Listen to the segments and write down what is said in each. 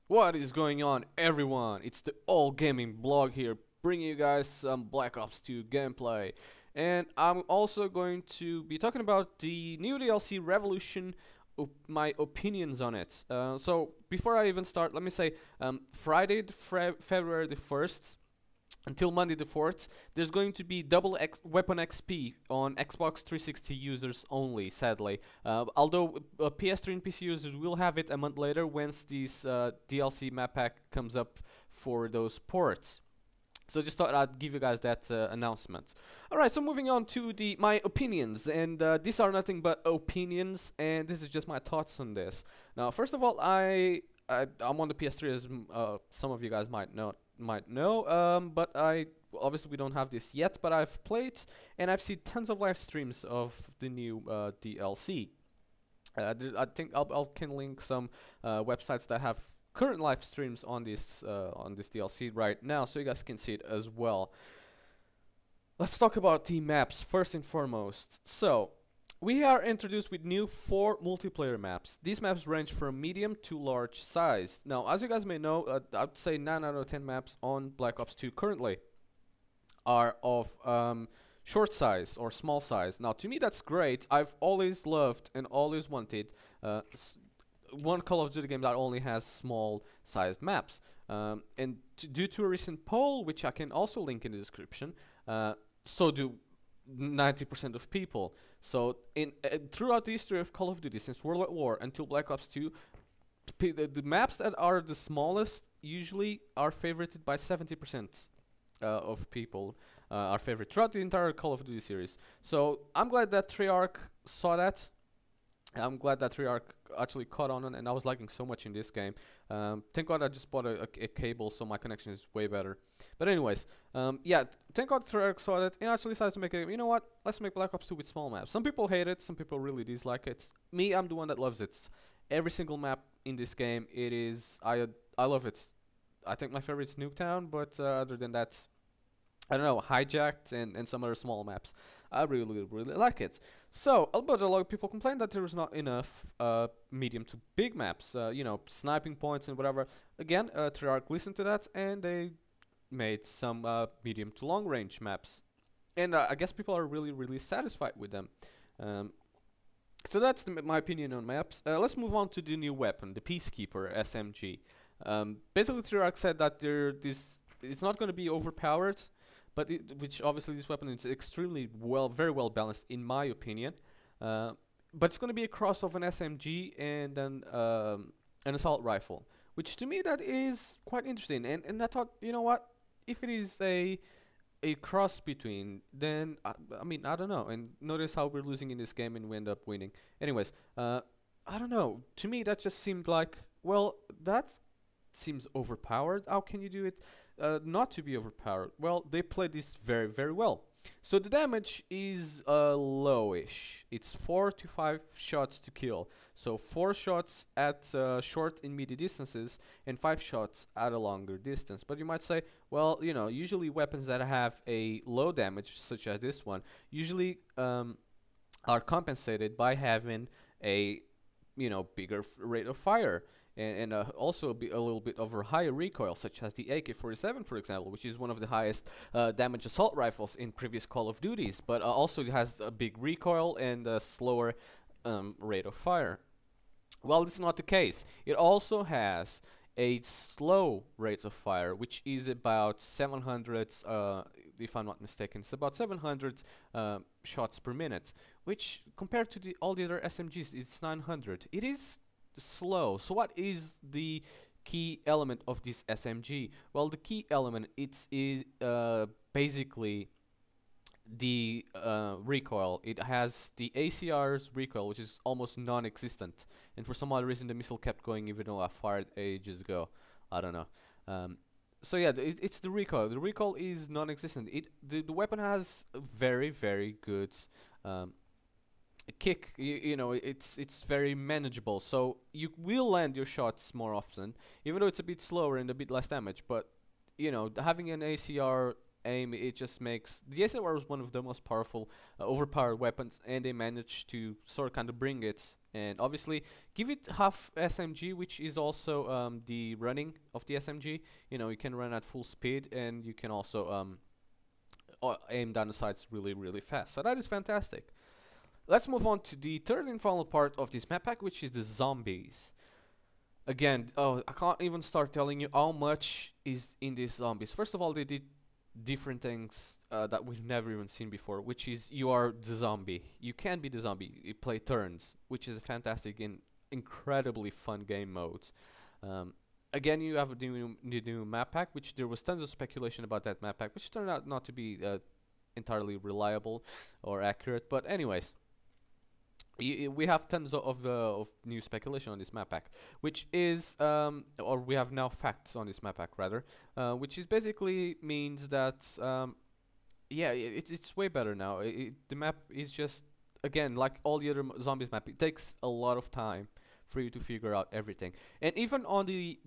What is going on, everyone? It's the All Gaming blog here, bringing you guys some Black Ops 2 gameplay. And I'm also going to be talking about the new DLC Revolution, my opinions on it. So before I even start, let me say Friday, February the 1st, until Monday the 4th, there's going to be double weapon XP on Xbox 360 users only, sadly. Although PS3 and PC users will have it a month later once this DLC map pack comes up for those ports. So just thought I'd give you guys that announcement. Alright, so moving on to my opinions, and these are nothing but opinions, and this is just my thoughts on this. Now, first of all, I'm on the PS3, as some of you guys might know, but obviously we don't have this yet, but I've played and I've seen tons of live streams of the new DLC. I think I'll can link some websites that have current live streams on this DLC right now, so you guys can see it as well. Let's talk about the maps first and foremost. So we are introduced with new 4 multiplayer maps. These maps range from medium to large size. Now, as you guys may know, I'd say 9 out of 10 maps on Black Ops 2 currently are of short size or small size. Now, to me, that's great. I've always loved and always wanted one Call of Duty game that only has small sized maps. And due to a recent poll, which I can also link in the description, so do 90% of people. So throughout the history of Call of Duty, since World at War until Black Ops 2, the maps that are the smallest usually are favorited by 70% of people, are favored throughout the entire Call of Duty series. So I'm glad that Treyarch saw that. I'm glad that Treyarch actually caught on, and I was liking so much in this game. Thank God I just bought a cable, so my connection is way better. But anyways, yeah, thank God Treyarch saw that and actually decided to make a game. You know what? Let's make Black Ops 2 with small maps. Some people hate it, some people really dislike it. Me, I'm the one that loves it. Every single map in this game, I love it. I think my favorite is Nuketown, but other than that, I don't know, Hijacked and some other small maps. I really like it. So, but a lot of people complain that there is not enough medium to big maps, you know, sniping points and whatever. Again, Treyarch listened to that and they made some medium to long range maps. And I guess people are really satisfied with them. So that's my opinion on maps. Let's move on to the new weapon, the Peacekeeper SMG. Basically, Treyarch said that it's not going to be overpowered, but which obviously this weapon is extremely very well balanced in my opinion. But it's going to be a cross of an SMG and then an assault rifle, which to me that is quite interesting. And I thought, you know what, if it is a cross between, then I mean, I don't know. And notice how we're losing in this game and we end up winning. Anyways, I don't know. To me, that just seemed like, well, that seems overpowered. How can you do it not to be overpowered? Well, they played this very well. So the damage is lowish. It's 4 to 5 shots to kill. So 4 shots at short and medium distances and 5 shots at a longer distance. But you might say, well, you know, usually weapons that have a low damage, such as this one, usually are compensated by having a, you know, bigger rate of fire. And also a little bit of a higher recoil, such as the AK-47, for example, which is one of the highest damage assault rifles in previous Call of Duties, but also it has a big recoil and a slower rate of fire. Well, this is not the case. It also has a slow rate of fire, which is about 700, if I'm not mistaken, it's about 700 shots per minute, which compared to all the other SMGs, it's 900. It is slow. So what is the key element of this SMG? Well, the key element is basically the recoil. It has the ACR's recoil, which is almost non-existent, and for some odd reason the missile kept going even though I fired ages ago. I don't know. So yeah, it's the recoil. The recoil is non-existent. The weapon has a very good kick. You know, it's very manageable, so you will land your shots more often, even though it's a bit slower and a bit less damage. But you know, having an ACR aim. It just makes the SLR was one of the most powerful, overpowered weapons, and they managed to sort of kind of bring it. And obviously, give it half SMG, which is also the running of the SMG. You know, you can run at full speed, and you can also aim down the sights really, really fast. So that is fantastic. Let's move on to the third and final part of this map pack, which is the zombies. Again, oh, I can't even start telling you how much is in these zombies. First of all, they did different things that we've never even seen before, which is you are the zombie. You can be the zombie. You play turns, which is a fantastic and incredibly fun game mode. Again, you have a new map pack, which there was tons of speculation about that map pack, which turned out not to be entirely reliable or accurate. But anyways, we have tons of new speculation on this map pack, which is, or we have now facts on this map pack rather, which is basically means that, yeah, it's way better now. The map is just, again, like all the other zombies map, it takes a lot of time for you to figure out everything. And even on the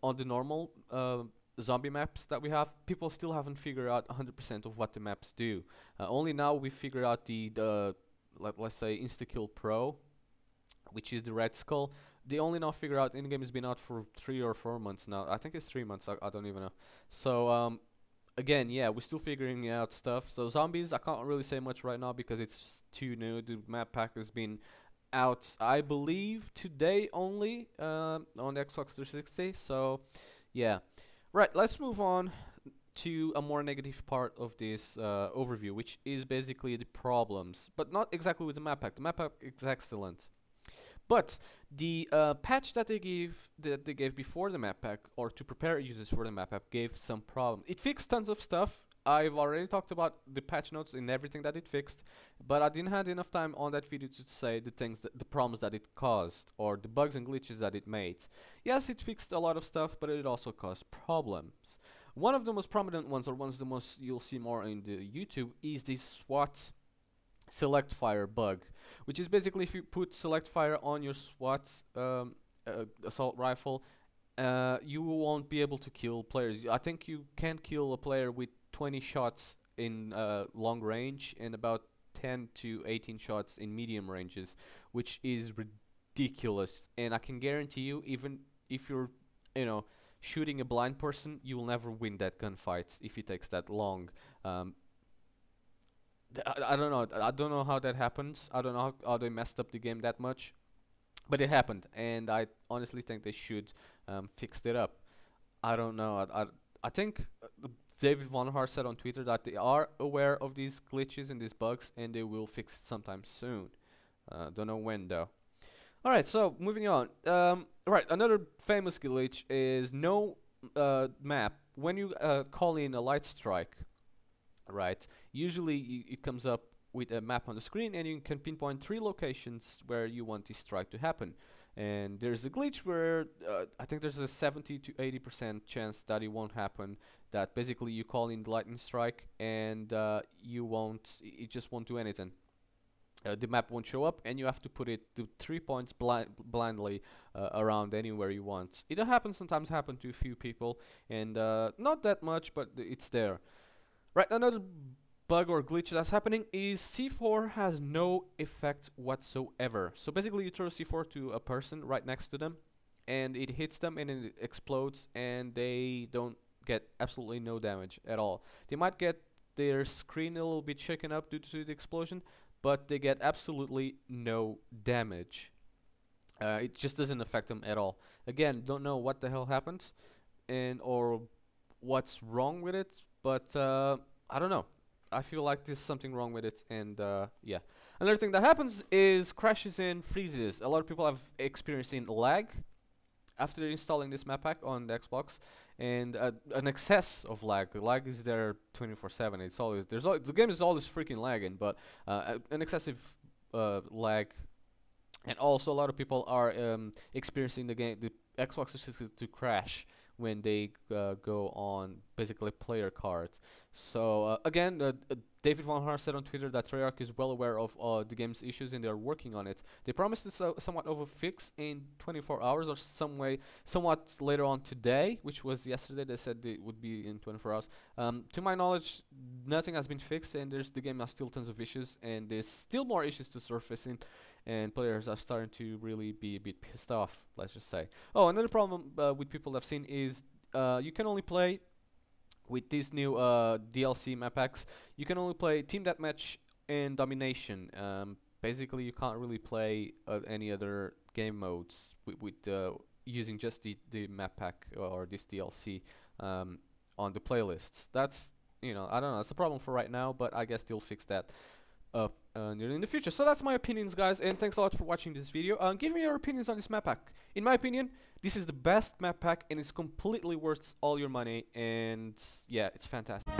normal zombie maps that we have, people still haven't figured out 100% of what the maps do. Only now we figured out the let's say Insta-Kill Pro, which is the Red Skull. They only now figure out, in-game has been out for 3 or 4 months now. I think it's 3 months, I don't even know. So again, yeah, we're still figuring out stuff. So zombies, I can't really say much right now because it's too new. The map pack has been out, I believe, today only on the Xbox 360. So yeah, right, let's move on to a more negative part of this overview, which is basically the problems, but not exactly with the map pack. The map pack is excellent, but the patch that they gave before the map pack, or to prepare users for the map pack, gave some problem. It fixed tons of stuff. I've already talked about the patch notes and everything that it fixed, but I didn't have enough time on that video to say the problems that it caused, or the bugs and glitches that it made. Yes, it fixed a lot of stuff, but it also caused problems. One of the most prominent ones, or one of the most you'll see more in the YouTube, is the SWAT select fire bug, which is basically if you put select fire on your SWAT assault rifle, you won't be able to kill players. I think you can kill a player with 20 shots in long range and about 10 to 18 shots in medium ranges, which is ridiculous. And I can guarantee you, even if you're, you know, shooting a blind person, you will never win that gunfight if it takes that long. I don't know. I don't know how that happens. I don't know how they messed up the game that much, but it happened, and I honestly think they should fix it up. I don't know. I think David Vonhar said on Twitter that they are aware of these glitches and these bugs, and they will fix it sometime soon. Don't know when though. Alright, so moving on. Right, another famous glitch is no map. When you call in a light strike, right, usually it comes up with a map on the screen, and you can pinpoint 3 locations where you want this strike to happen. And there's a glitch where I think there's a 70 to 80% chance that it won't happen. That basically you call in the lightning strike, and it just won't do anything. The map won't show up, and you have to put it to 3 points blindly around anywhere you want. It happens sometimes, happen to a few people, and not that much, but it's there. Right, another bug or glitch that's happening is C4 has no effect whatsoever. So basically you throw C4 to a person right next to them, and it hits them and it explodes, and they don't get absolutely no damage at all. They might get their screen a little bit shaken up due to the explosion, but they get absolutely no damage. It just doesn't affect them at all. Again, don't know what the hell happened or what's wrong with it, but I don't know. I feel like there's something wrong with it, and yeah. Another thing that happens is crashes and freezes. A lot of people have experienced lag after installing this map pack on the Xbox, and an excess of lag. Lag is there 24/7. It's always the game is always freaking lagging, but an excessive lag, and also a lot of people are experiencing the Xbox 360 to crash when they go on basically player cards. So again, David Von Haar said on Twitter that Treyarch is well aware of the game's issues and they are working on it. They promised to somewhat of a fix in 24 hours or somewhat later on today, which was yesterday. They said it would be in 24 hours. To my knowledge, nothing has been fixed, and the game has still tons of issues, and there's still more issues to surface in, and players are starting to really be a bit pissed off, let's just say. Oh, another problem with people I've seen is you can only play with these new DLC map packs. You can only play Team Deathmatch and Domination. Basically, you can't really play any other game modes with using just the map pack or this DLC on the playlists. That's, I don't know. It's a problem for right now, but I guess they'll fix that up in the future. So that's my opinions, guys, and thanks a lot for watching this video. Give me your opinions on this map pack. In my opinion, this is the best map pack, and it's completely worth all your money, and yeah, it's fantastic.